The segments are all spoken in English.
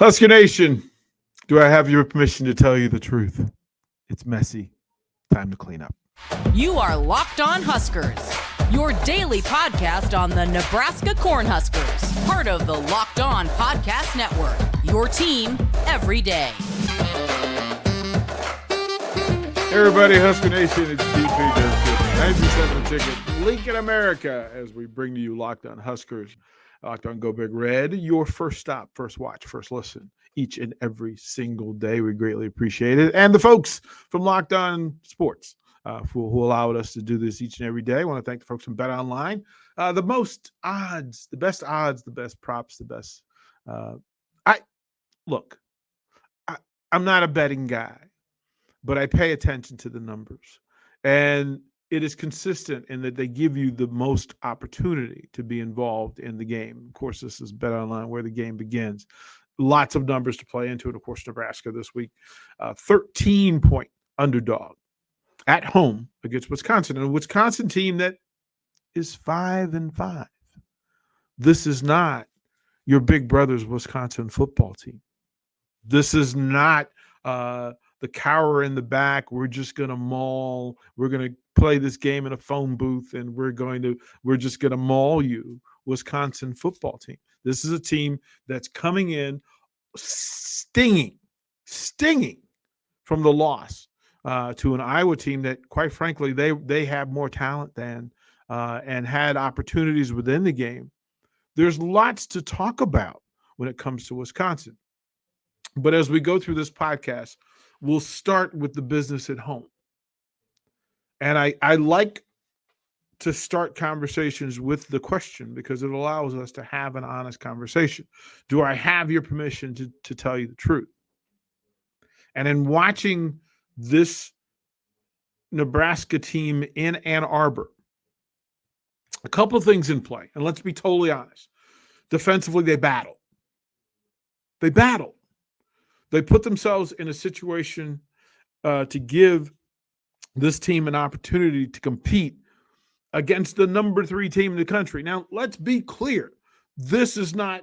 Husker Nation, do I have your permission to tell you the truth? It's messy. Time to clean up. You are Locked On Huskers, your daily podcast on the Nebraska Cornhuskers, part of the Locked On Podcast Network, your team every day. Hey everybody, Husker Nation, it's DP Derrick, 97 Ticket, Lincoln, America, as we bring to you Locked On Huskers, Locked On Go Big Red, your first stop, first watch, first listen, each and every single day. We greatly appreciate it. And the folks from Locked On Sports who allowed us to do this each and every day. I want to thank the folks from BetOnline. The most odds, the best odds, the best props, the best. I'm not a betting guy, but I pay attention to the numbers. And it is consistent in that they give you the most opportunity to be involved in the game. Of course, this is BetOnline, where the game begins. Lots of numbers to play into it. Of course, Nebraska this week, 13-point underdog at home against Wisconsin, and a Wisconsin team that is 5-5. This is not your big brother's Wisconsin football team. This is not the cower in the back. We're just going to maul. We're going to play this game in a phone booth, and we're just going to maul you, Wisconsin football team. This is a team that's coming in stinging from the loss to an Iowa team that, quite frankly, they have more talent than and had opportunities within the game. There's lots to talk about when it comes to Wisconsin. But as we go through this podcast, we'll start with the business at home. And I like to start conversations with the question because it allows us to have an honest conversation. Do I have your permission to tell you the truth? And in watching this Nebraska team in Ann Arbor, a couple of things in play. And let's be totally honest. Defensively, they battled. They put themselves in a situation to give this team an opportunity to compete against the number 3 team in the country. Now, let's be clear. This is not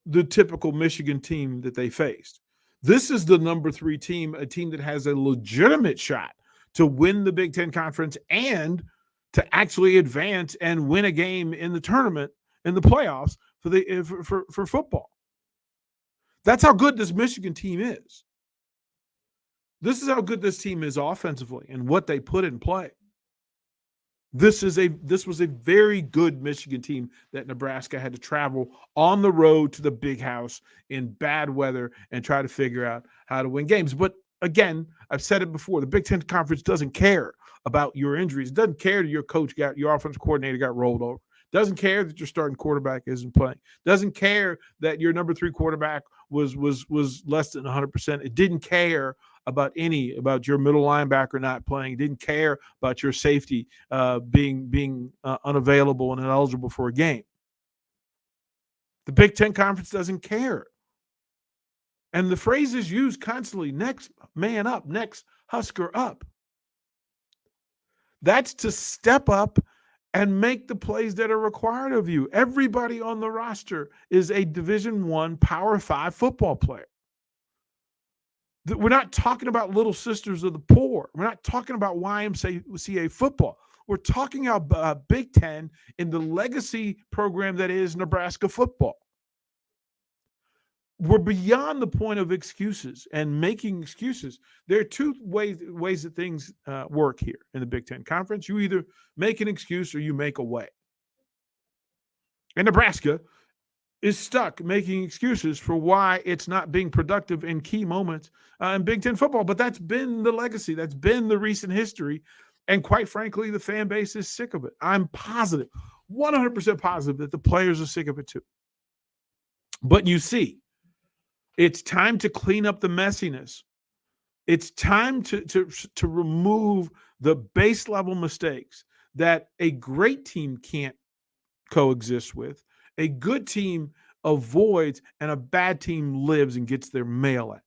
the typical Michigan team that they faced. This is the number 3 team, a team that has a legitimate shot to win the Big Ten Conference and to actually advance and win a game in the tournament, in the playoffs for football. That's how good this Michigan team is. This is how good this team is offensively and what they put in play. This was a very good Michigan team that Nebraska had to travel on the road to the big house in bad weather and try to figure out how to win games. But again, I've said it before, the Big Ten Conference doesn't care about your injuries. It doesn't care that your offensive coordinator got rolled over. Doesn't care that your starting quarterback isn't playing. Doesn't care that your number 3 quarterback was less than 100%. It didn't care about your middle linebacker not playing. It didn't care about your safety being unavailable and ineligible for a game. The Big Ten Conference doesn't care. And the phrase is used constantly, next man up, next Husker up. That's to step up and make the plays that are required of you. Everybody on the roster is a Division I Power 5 football player. We're not talking about little sisters of the poor. We're not talking about YMCA football. We're talking about Big Ten in the legacy program that is Nebraska football. We're beyond the point of excuses and making excuses. There are 2 ways that things work here in the Big Ten Conference. You either make an excuse or you make a way. And Nebraska is stuck making excuses for why it's not being productive in key moments in Big Ten football. But that's been the legacy. That's been the recent history. And quite frankly, the fan base is sick of it. I'm positive, 100% positive that the players are sick of it too. But you see, it's time to clean up the messiness. It's time to remove the base level mistakes that a great team can't coexist with, a good team avoids, and a bad team lives and gets their mail at.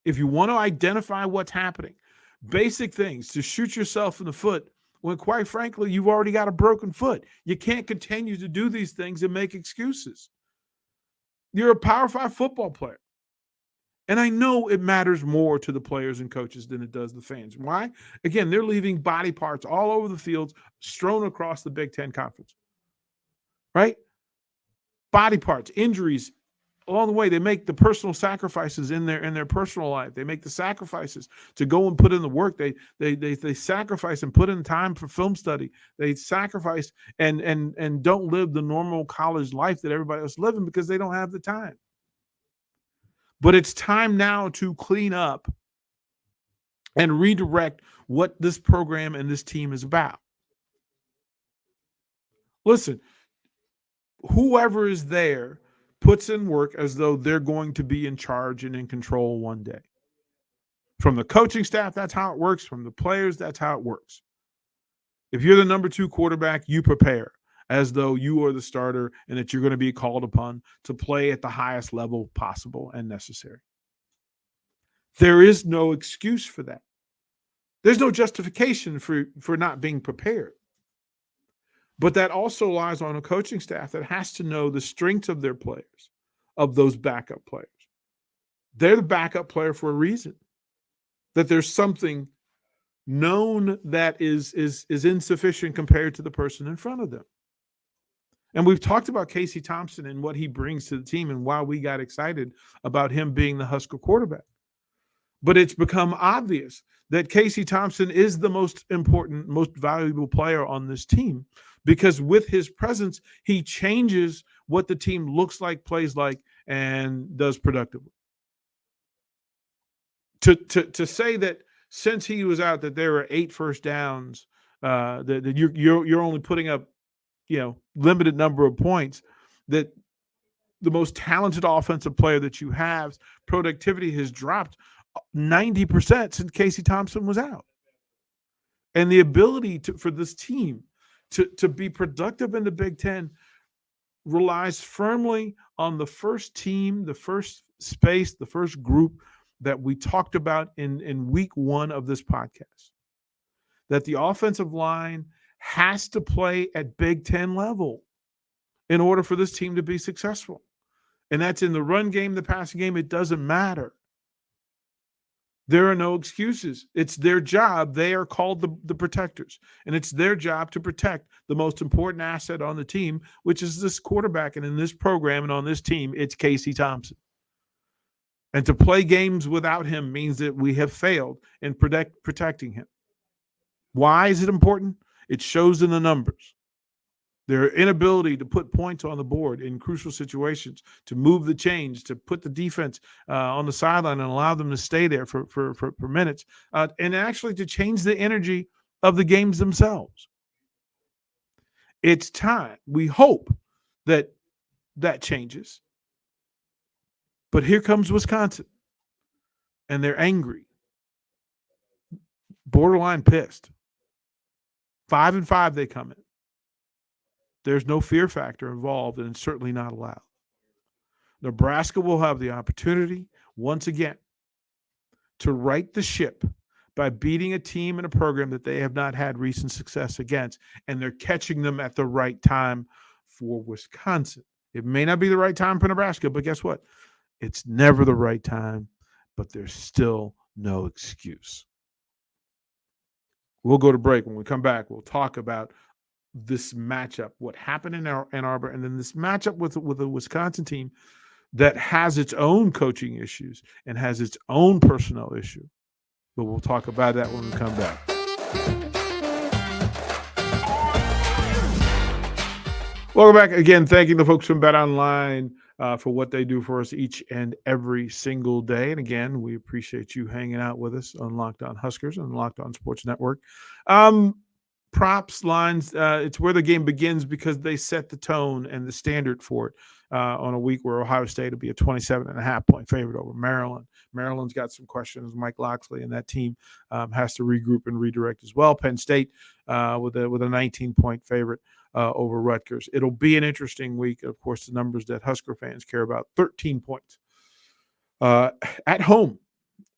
If you want to identify what's happening, basic things to shoot yourself in the foot when, quite frankly, you've already got a broken foot. You can't continue to do these things and make excuses. You're a Power 5 football player. And I know it matters more to the players and coaches than it does the fans. Why? Again, they're leaving body parts all over the fields, strewn across the Big Ten Conference, right? Body parts, injuries along the way. They make the personal sacrifices in their personal life. They make the sacrifices to go and put in the work. They sacrifice and put in time for film study. They sacrifice and don't live the normal college life that everybody else is living because they don't have the time. But it's time now to clean up and redirect what this program and this team is about. Listen, whoever is there puts in work as though they're going to be in charge and in control one day. From the coaching staff, that's how it works. From the players, that's how it works. If you're the number 2 quarterback, you prepare as though you are the starter and that you're going to be called upon to play at the highest level possible and necessary. There is no excuse for that. There's no justification for not being prepared. But that also lies on a coaching staff that has to know the strengths of their players, of those backup players. They're the backup player for a reason. That there's something known that is insufficient compared to the person in front of them. And we've talked about Casey Thompson and what he brings to the team and why we got excited about him being the Husker quarterback. But it's become obvious that Casey Thompson is the most important, most valuable player on this team because with his presence, he changes what the team looks like, plays like, and does productively. To say that since he was out that there were 8 first downs, that you're only putting up, limited number of points, that the most talented offensive player that you have, productivity has dropped 90% since Casey Thompson was out. And the ability for this team to be productive in the Big Ten relies firmly on the first team, the first space, the first group that we talked about in week 1 of this podcast. That the offensive line has to play at Big Ten level in order for this team to be successful. And that's in the run game, the passing game, it doesn't matter. There are no excuses. It's their job. They are called the protectors. And it's their job to protect the most important asset on the team, which is this quarterback. And in this program and on this team, it's Casey Thompson. And to play games without him means that we have failed in protecting him. Why is it important? It shows in the numbers. Their inability to put points on the board in crucial situations, to move the chains, to put the defense on the sideline and allow them to stay there for minutes, and actually to change the energy of the games themselves. It's time. We hope that changes. But here comes Wisconsin, and they're angry, borderline pissed. 5-5 they come in. There's no fear factor involved, and it's certainly not allowed. Nebraska will have the opportunity, once again, to right the ship by beating a team and a program that they have not had recent success against, and they're catching them at the right time for Wisconsin. It may not be the right time for Nebraska, but guess what? It's never the right time, but there's still no excuse. We'll go to break. When we come back, we'll talk about this matchup, what happened in Ann Arbor, and then this matchup with a Wisconsin team that has its own coaching issues and has its own personnel issue. But we'll talk about that when we come back. Welcome back again. Thanking the folks from BetOnline for what they do for us each and every single day. And again, we appreciate you hanging out with us on Locked On Huskers and Locked On Sports Network. Props, lines, it's where the game begins because they set the tone and the standard for it on a week where Ohio State will be a 27.5-point favorite over Maryland. Maryland's got some questions. Mike Loxley and that team has to regroup and redirect as well. Penn State with a 19-point favorite over Rutgers. It'll be an interesting week. Of course, the numbers that Husker fans care about, 13 points at home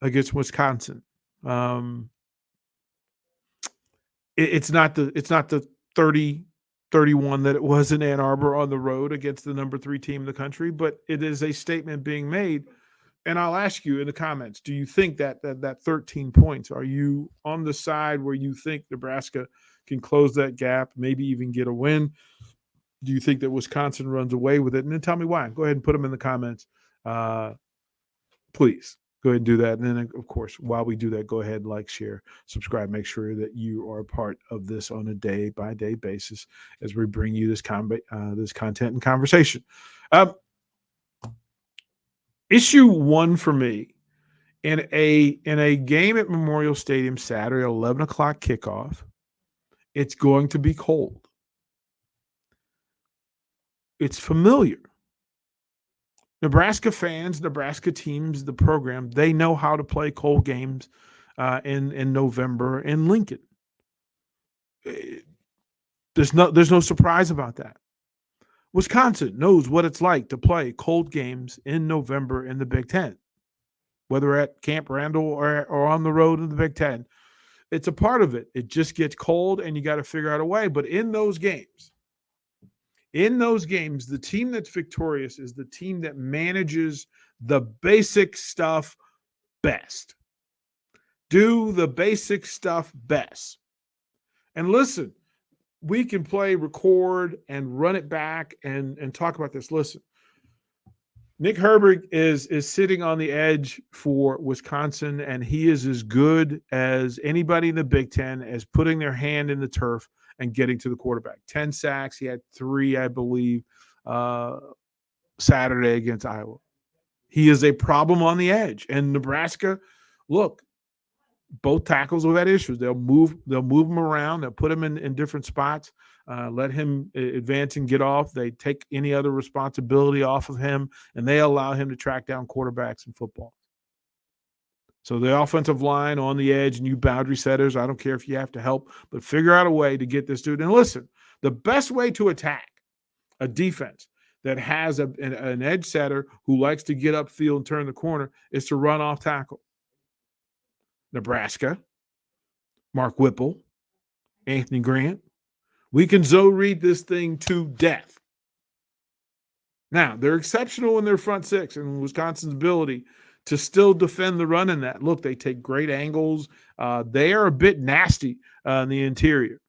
against Wisconsin. It's not the 30 31 that it was in Ann Arbor on the road against the number 3 team in the country, but it is a statement being made. And I'll ask you in the comments, do you think that 13 points, are you on the side where you think Nebraska can close that gap, maybe even get a win? Do you think that Wisconsin runs away with it? And then tell me why. Go ahead and put them in the comments. Please go ahead and do that. And then, of course, while we do that, go ahead, like, share, subscribe. Make sure that you are a part of this on a day-by-day basis as we bring you this content and conversation. Issue one for me, in a game at Memorial Stadium Saturday, 11 o'clock kickoff, it's going to be cold. It's familiar. Nebraska fans, Nebraska teams, the program, they know how to play cold games in November in Lincoln. There's no surprise about that. Wisconsin knows what it's like to play cold games in November in the Big Ten, whether at Camp Randall or on the road in the Big Ten. It's a part of it. It just gets cold, and you got to figure out a way. But in those games, the team that's victorious is the team that manages the basic stuff best. Do the basic stuff best. And listen, we can play, record, and run it back and talk about this. Listen, Nick Herbig is sitting on the edge for Wisconsin, and he is as good as anybody in the Big Ten as putting their hand in the turf and getting to the quarterback. 10 sacks. He had 3, I believe, Saturday against Iowa. He is a problem on the edge. And Nebraska, look, both tackles have had issues. They'll move him around. They'll put him in different spots, let him advance and get off. They take any other responsibility off of him, and they allow him to track down quarterbacks in football. So the offensive line on the edge and you boundary setters, I don't care if you have to help, but figure out a way to get this dude. And listen, the best way to attack a defense that has an edge setter who likes to get upfield and turn the corner is to run off tackle. Nebraska, Mark Whipple, Anthony Grant. We can read this thing to death. Now, they're exceptional in their front six and Wisconsin's ability to still defend the run in that. Look, they take great angles. They are a bit nasty in the interior,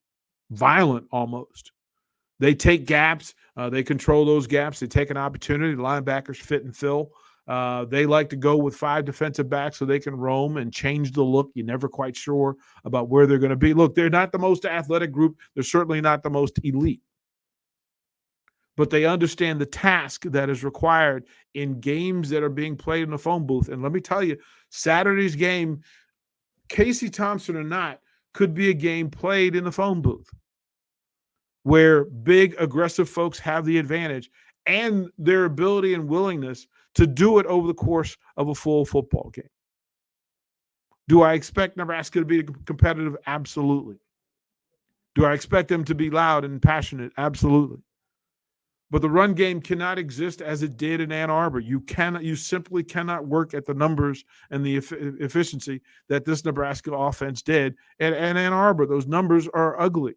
violent almost. They take gaps. They control those gaps. They take an opportunity. The linebackers fit and fill. They like to go with 5 defensive backs so they can roam and change the look. You're never quite sure about where they're going to be. Look, they're not the most athletic group. They're certainly not the most elite. But they understand the task that is required in games that are being played in the phone booth. And let me tell you, Saturday's game, Casey Thompson or not, could be a game played in the phone booth where big, aggressive folks have the advantage and their ability and willingness to do it over the course of a full football game. Do I expect Nebraska to be competitive? Absolutely. Do I expect them to be loud and passionate? Absolutely. But the run game cannot exist as it did in Ann Arbor. You simply cannot work at the numbers and the efficiency that this Nebraska offense did at Ann Arbor. Those numbers are ugly.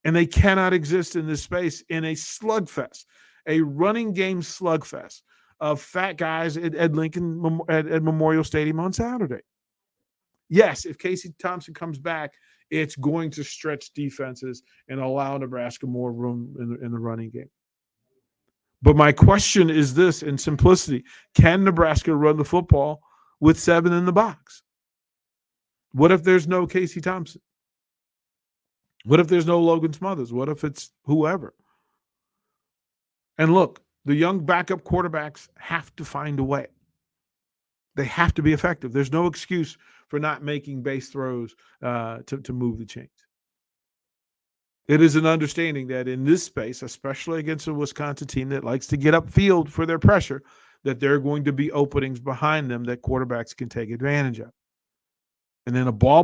And they cannot exist in this space in a slugfest, a running game slugfest of fat guys at Lincoln at Memorial Stadium on Saturday. Yes, if Casey Thompson comes back, it's going to stretch defenses and allow Nebraska more room in the running game. But my question is this in simplicity. Can Nebraska run the football with 7 in the box? What if there's no Casey Thompson? What if there's no Logan Smothers? What if it's whoever? And look, the young backup quarterbacks have to find a way. They have to be effective. There's no excuse for not making base throws to move the chains. It is an understanding that in this space, especially against a Wisconsin team that likes to get upfield for their pressure, that there are going to be openings behind them that quarterbacks can take advantage of. And in a ball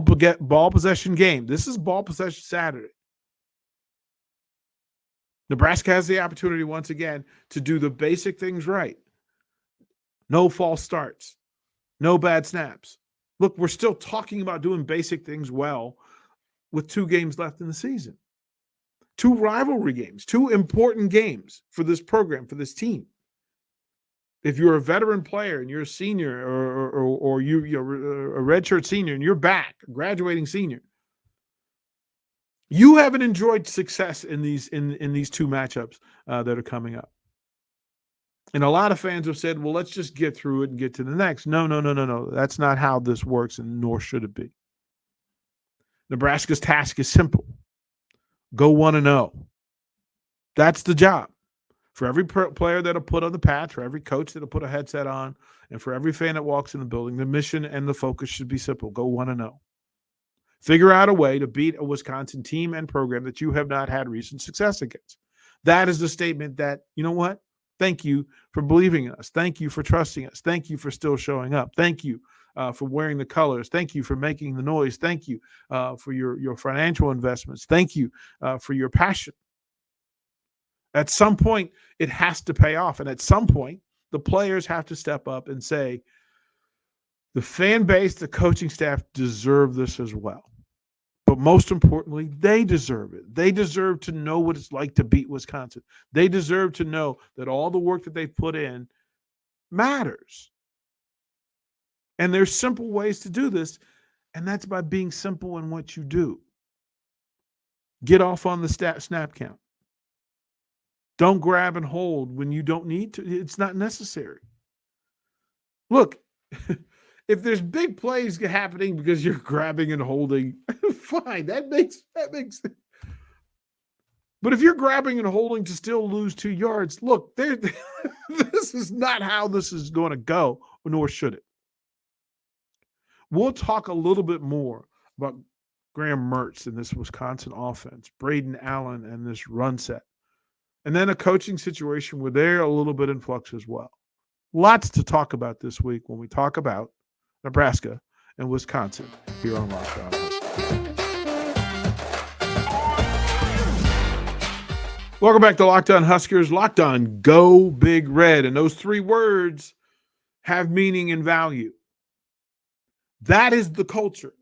possession game, this is ball possession Saturday. Nebraska has the opportunity once again to do the basic things right. No false starts. No bad snaps. Look, we're still talking about doing basic things well with 2 games left in the season. 2 rivalry games, 2 important games for this program, for this team. If you're a veteran player and you're a senior, or you're a redshirt senior and you're back, a graduating senior, you haven't enjoyed success in these 2 matchups that are coming up. And a lot of fans have said, well, let's just get through it and get to the next. No. That's not how this works, and nor should it be. Nebraska's task is simple. Go 1-0. That's the job. For every player that'll put on the patch, for every coach that'll put a headset on, and for every fan that walks in the building, the mission and the focus should be simple. Go 1-0. Figure out a way to beat a Wisconsin team and program that you have not had recent success against. That is the statement that, you know what? Thank you for believing in us. Thank you for trusting us. Thank you for still showing up. Thank you for wearing the colors. Thank you for making the noise. Thank you for your financial investments. Thank you for your passion. At some point, it has to pay off. And at some point, the players have to step up and say, the fan base, the coaching staff deserve this as well. But most importantly, they deserve it. They deserve to know what it's like to beat Wisconsin. They deserve to know that all the work that they've put in matters. And there's simple ways to do this, and that's by being simple in what you do. Get off on the snap count. Don't grab and hold when you don't need to. It's not necessary. Look, if there's big plays happening because you're grabbing and holding, fine. That makes sense. But if you're grabbing and holding to still lose 2 yards, look, this is not how this is going to go, nor should it. We'll talk a little bit more about Graham Mertz and this Wisconsin offense, Braden Allen and this run set, and then a coaching situation where they're a little bit in flux as well. Lots to talk about this week when we talk about Nebraska and Wisconsin here on Locked On Huskers. Welcome back to Locked On Huskers. Locked On Go Big Red. And those 3 words have meaning and value. That is the culture.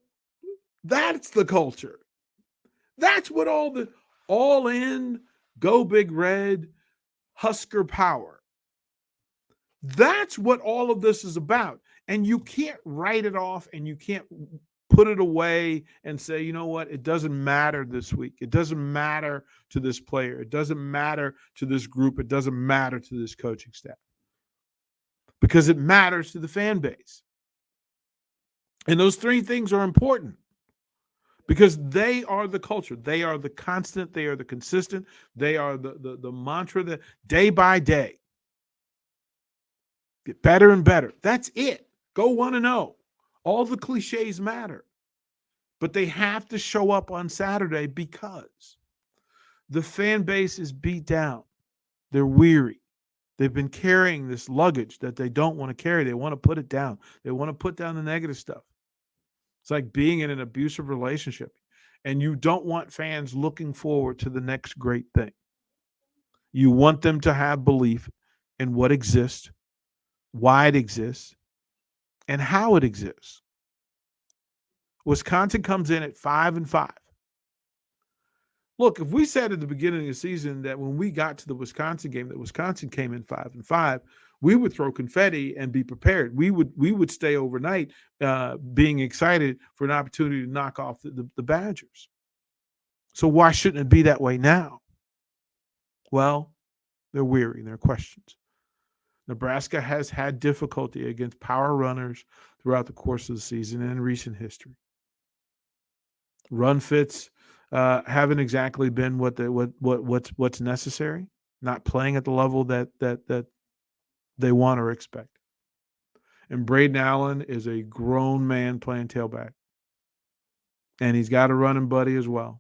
That's the culture. That's what all in, Go Big Red, Husker power. That's what all of this is about. And you can't write it off and you can't put it away and say, you know what, it doesn't matter this week. It doesn't matter to this player. It doesn't matter to this group. It doesn't matter to this coaching staff. Because it matters to the fan base. And those 3 things are important. Because they are the culture. They are the constant. They are the consistent. They are the mantra that day by day. Get better and better. That's it. Go 1-0. All the cliches matter. But they have to show up on Saturday because the fan base is beat down. They're weary. They've been carrying this luggage that they don't want to carry. They want to put it down. They want to put down the negative stuff. It's like being in an abusive relationship, and you don't want fans looking forward to the next great thing. You want them to have belief in what exists, why it exists, and how it exists. Wisconsin comes in at 5-5. Look, if we said at the beginning of the season that when we got to the Wisconsin game that Wisconsin came in 5-5, we would throw confetti and be prepared. We would stay overnight being excited for an opportunity to knock off the Badgers. So why shouldn't it be that way now? Well, they're weary. There are questions. Nebraska has had difficulty against power runners throughout the course of the season and in recent history. Run fits haven't exactly been what's necessary. Not playing at the level that they want or expect. And Braden Allen is a grown man playing tailback. And he's got a running buddy as well.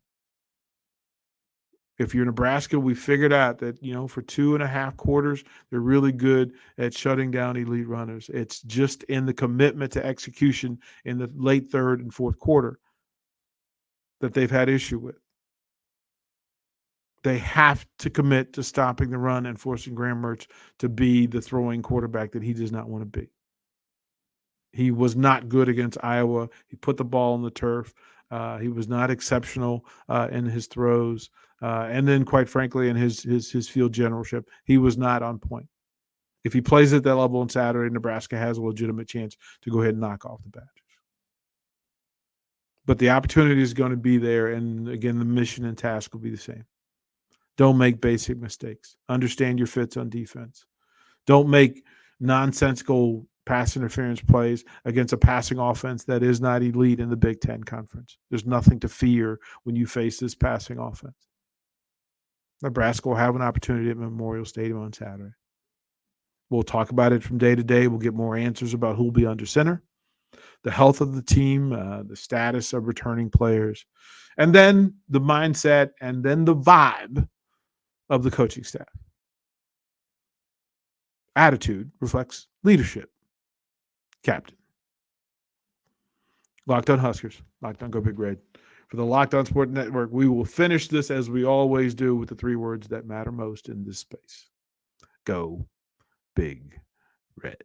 If you're Nebraska, we figured out that, for 2.5 quarters, they're really good at shutting down elite runners. It's just in the commitment to execution in the late 3rd and 4th quarter that they've had issue with. They have to commit to stopping the run and forcing Graham Mertz to be the throwing quarterback that he does not want to be. He was not good against Iowa. He put the ball on the turf. He was not exceptional in his throws. And then, quite frankly, in his field generalship, he was not on point. If he plays at that level on Saturday, Nebraska has a legitimate chance to go ahead and knock off the Badgers. But the opportunity is going to be there, and again, the mission and task will be the same. Don't make basic mistakes. Understand your fits on defense. Don't make nonsensical pass interference plays against a passing offense that is not elite in the Big Ten Conference. There's nothing to fear when you face this passing offense. Nebraska will have an opportunity at Memorial Stadium on Saturday. We'll talk about it from day to day. We'll get more answers about who will be under center, the health of the team, the status of returning players, and then the mindset and then the vibe of the coaching staff. Attitude reflects leadership. Captain. Locked On Huskers. Locked On Go Big Red. For the Locked On Sport Network, we will finish this as we always do with the three words that matter most in this space. Go Big Red.